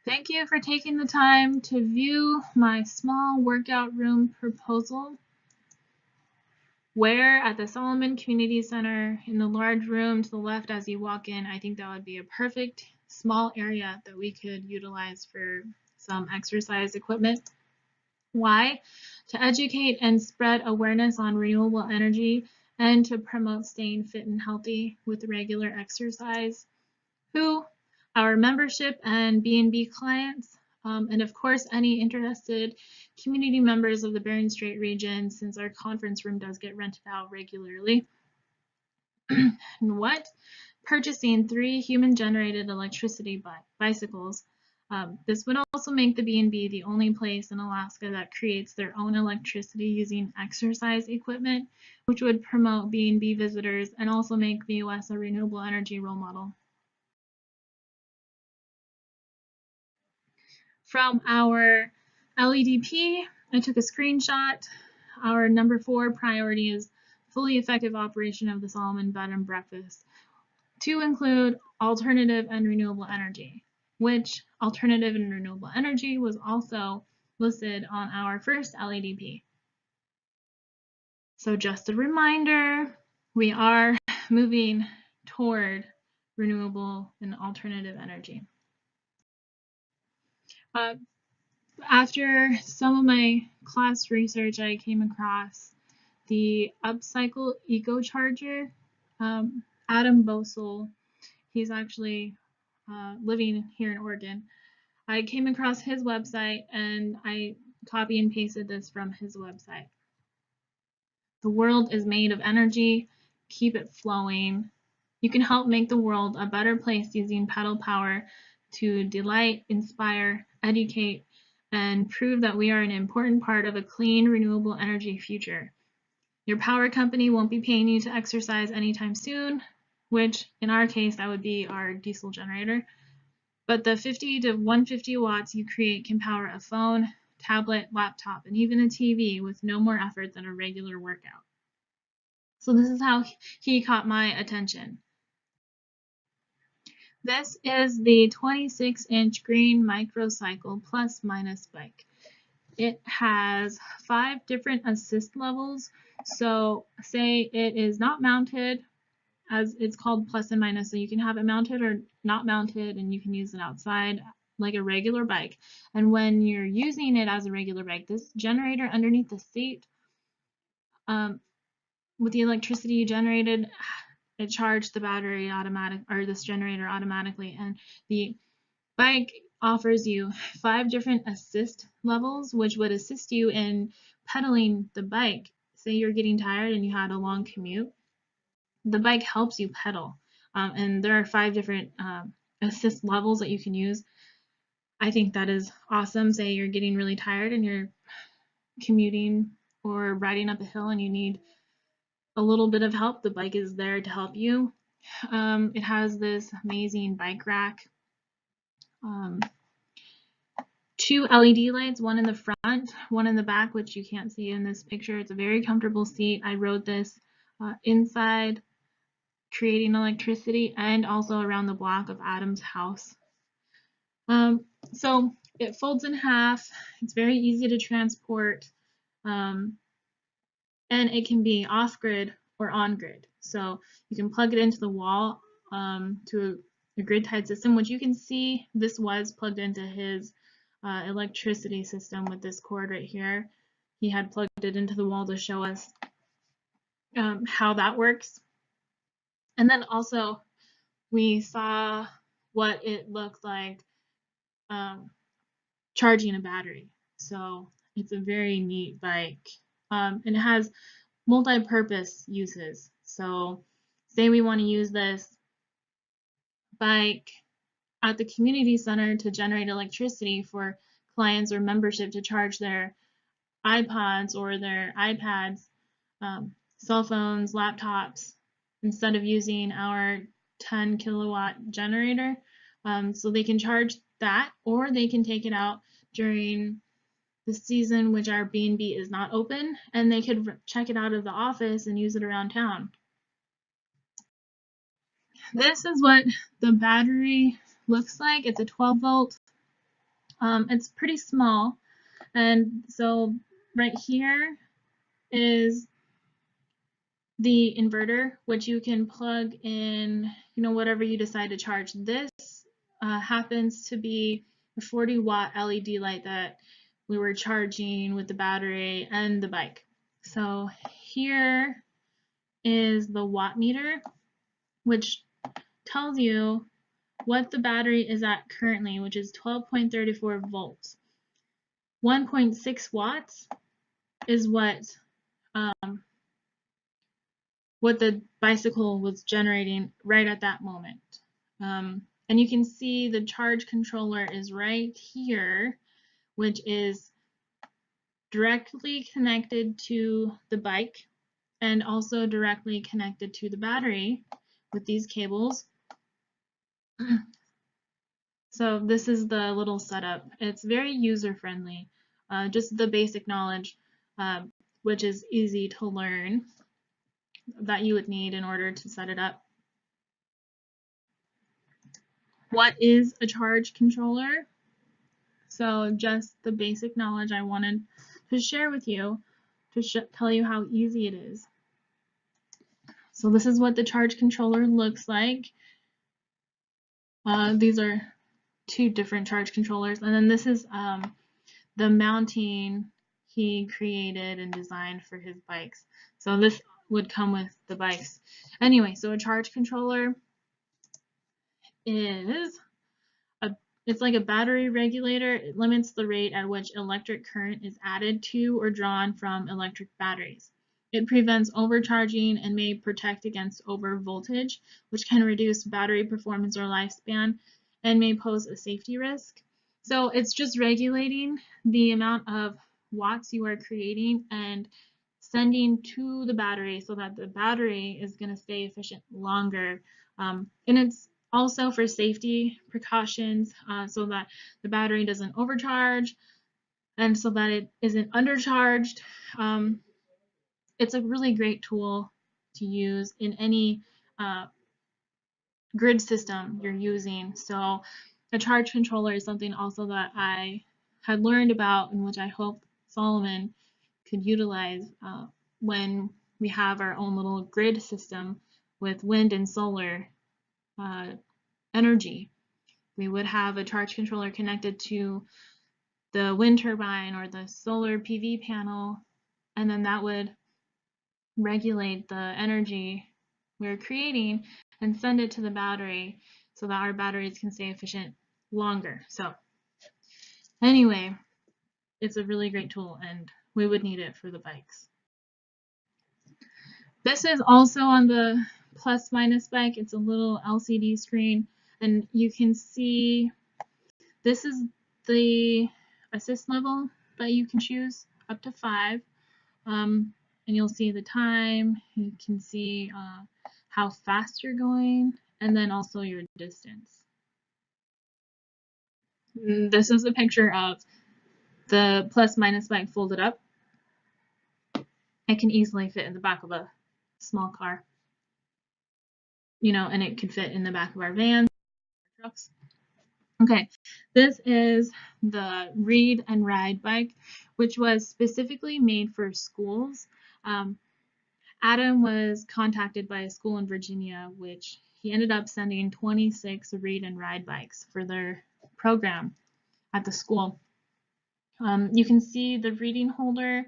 Thank you for taking the time to view my small workout room proposal, where at the Solomon Community Center in the large room to the left as you walk in. I think that would be a perfect small area that we could utilize for some exercise equipment. Why? To educate and spread awareness on renewable energy and to promote staying fit and healthy with regular exercise. Who? Our membership and B&B clients, and of course any interested community members of the Bering Strait region, since our conference room does get rented out regularly. And what? Purchasing 3 human-generated electricity bicycles. This would also make the B&B the only place in Alaska that creates their own electricity using exercise equipment, which would promote B&B visitors and also make VOS a renewable energy role model. From our LEDP, I took a screenshot. Our number 4 priority is fully effective operation of the Solomon Bed and Breakfast to include alternative and renewable energy, which alternative and renewable energy was also listed on our first LEDP. So just a reminder, we are moving toward renewable and alternative energy. After some of my class research, I came across the Upcycle Eco Charger. Adam Bosel, he's actually living here in Oregon. I came across his website and I copy and pasted this from his website. The world is made of energy. Keep it flowing. You can help make the world a better place using pedal power to delight, inspire, educate, and prove that we are an important part of a clean, renewable energy future. Your power company won't be paying you to exercise anytime soon, which in our case, that would be our diesel generator. But the 50 to 150 watts you create can power a phone, tablet, laptop, and even a TV with no more effort than a regular workout. So this is how he caught my attention. This is the 26-inch green microcycle plus minus bike. It has 5 different assist levels. So say it is not mounted, as it's called plus and minus, so you can have it mounted or not mounted, and you can use it outside like a regular bike. And when you're using it as a regular bike, this generator underneath the seat, with the electricity you generated, it charged the battery this generator automatically, and the bike offers you 5 different assist levels, which would assist you in pedaling the bike. Say you're getting tired and you had a long commute, the bike helps you pedal, and there are 5 different assist levels that you can use. I think that is awesome. Say you're getting really tired and you're commuting or riding up a hill and you need a little bit of help, the bike is there to help you. It has this amazing bike rack, 2 LED lights, one in the front, one in the back, which you can't see in this picture. It's a very comfortable seat. I rode this inside, creating electricity, and also around the block of Adam's house. So it folds in half. It's very easy to transport, and it can be off-grid or on-grid. So you can plug it into the wall to a grid-tied system, which you can see this was plugged into his electricity system with this cord right here. He had plugged it into the wall to show us how that works. And then also we saw what it looked like charging a battery. So it's a very neat bike. And it has multi-purpose uses. So say we want to use this bike at the community center to generate electricity for clients or membership to charge their iPods or their iPads, cell phones, laptops, instead of using our 10 kilowatt generator. So they can charge that, or they can take it out during the season which our B&B is not open, and they could check it out of the office and use it around town. This is what the battery looks like. It's a 12 volt It's pretty small, and so right here is the inverter, which you can plug in, whatever you decide to charge. This happens to be a 40-watt LED light that we were charging with the battery and the bike. So here is the watt meter, which tells you what the battery is at currently, which is 12.34 volts. 1.6 watts is what the bicycle was generating right at that moment. And you can see the charge controller is right here, which is directly connected to the bike and also directly connected to the battery with these cables. So this is the little setup. It's very user-friendly, just the basic knowledge, which is easy to learn, that you would need in order to set it up. What is a charge controller? So just the basic knowledge I wanted to share with you to tell you how easy it is. So this is what the charge controller looks like. These are two different charge controllers, and then this is the mounting he created and designed for his bikes. So this would come with the bikes. Anyway, so a charge controller is it's like a battery regulator. It limits the rate at which electric current is added to or drawn from electric batteries. It prevents overcharging and may protect against overvoltage, which can reduce battery performance or lifespan and may pose a safety risk. So it's just regulating the amount of watts you are creating and sending to the battery so that the battery is going to stay efficient longer. And it's also for safety precautions, so that the battery doesn't overcharge and so that it isn't undercharged. It's a really great tool to use in any grid system you're using. So a charge controller is something also that I had learned about and which I hope Solomon could utilize when we have our own little grid system with wind and solar energy. We would have a charge controller connected to the wind turbine or the solar PV panel, and then that would regulate the energy we're creating and send it to the battery so that our batteries can stay efficient longer. So anyway, it's a really great tool and we would need it for the bikes. This is also on the plus minus bike. It's a little LCD screen and you can see this is the assist level that you can choose up to 5. And you'll see the time, you can see how fast you're going, and then also your distance. This is a picture of the plus minus bike folded up. It can easily fit in the back of a small car, and it could fit in the back of our vans, trucks. Okay, this is the read and ride bike, which was specifically made for schools. Adam was contacted by a school in Virginia, which he ended up sending 26 read and ride bikes for their program at the school. You can see the reading holder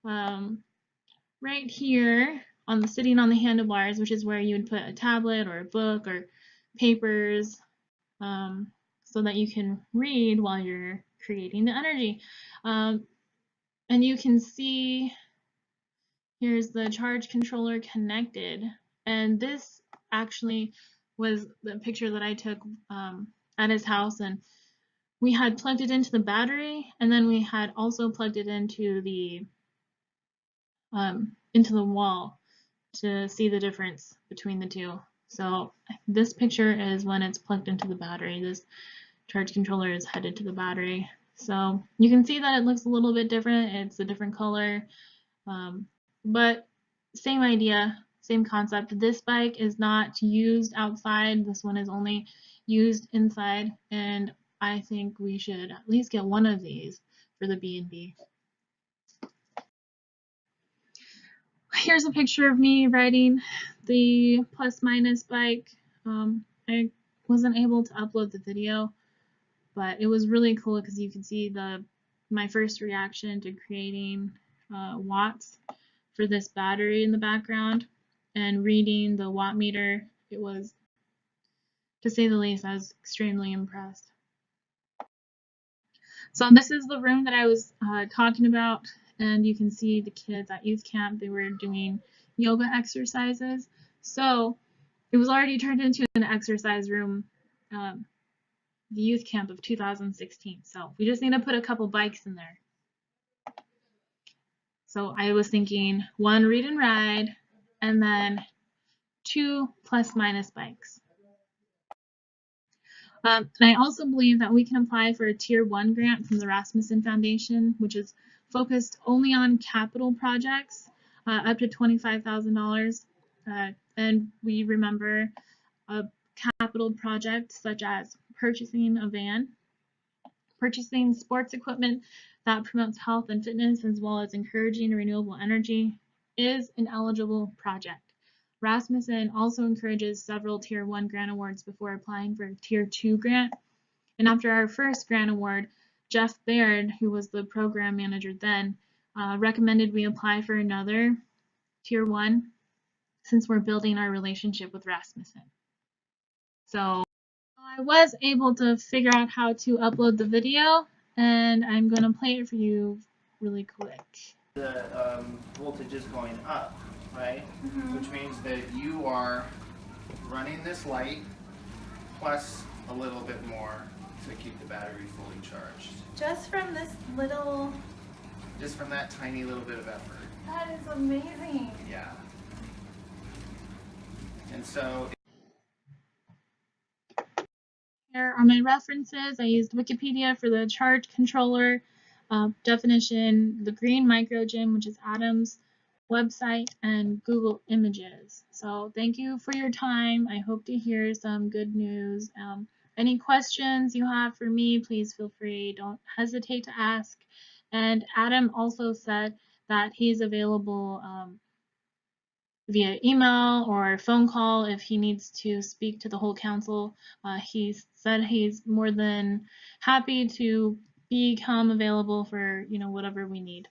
right here sitting on the handlebars, which is where you would put a tablet or a book or papers so that you can read while you're creating the energy. And you can see here's the charge controller connected, and this actually was the picture that I took at his house, and we had plugged it into the battery, and then we had also plugged it into the wall to see the difference between the two. So this picture is when it's plugged into the battery. This charge controller is headed to the battery. So you can see that it looks a little bit different. It's a different color. But same idea, same concept. This bike is not used outside. This one is only used inside. And I think we should at least get one of these for the B&B. Here's a picture of me riding the plus minus bike. I wasn't able to upload the video, but it was really cool because you can see my first reaction to creating watts for this battery in the background and reading the watt meter. It was, to say the least, I was extremely impressed. So this is the room that I was talking about, and you can see the kids at youth camp. They were doing yoga exercises. So it was already turned into an exercise room, the youth camp of 2016. So we just need to put a couple bikes in there. So I was thinking 1 read and ride, and then 2 plus minus bikes. And I also believe that we can apply for a Tier 1 grant from the Rasmussen Foundation, which is focused only on capital projects, up to $25,000. And we remember a capital project such as purchasing a van, purchasing sports equipment that promotes health and fitness, as well as encouraging renewable energy, is an eligible project. Rasmussen also encourages several Tier 1 grant awards before applying for a Tier 2 grant. And after our first grant award, Jeff Baird, who was the program manager then, recommended we apply for another Tier 1 since we're building our relationship with Rasmussen. So I was able to figure out how to upload the video, and I'm going to play it for you really quick. The voltage is going up, right? Which means that you are running this light plus a little bit more to keep the battery fully charged. Just from this little... Just from that tiny little bit of effort. That is amazing. Yeah. And so... Here are my references. I used Wikipedia for the charge controller definition, the Green Micro Gym, which is Adam's website, and Google Images. So thank you for your time. I hope to hear some good news. Any questions you have for me, please feel free. Don't hesitate to ask. And Adam also said that he's available via email or phone call if he needs to speak to the whole council. He said he's more than happy to become available for whatever we need.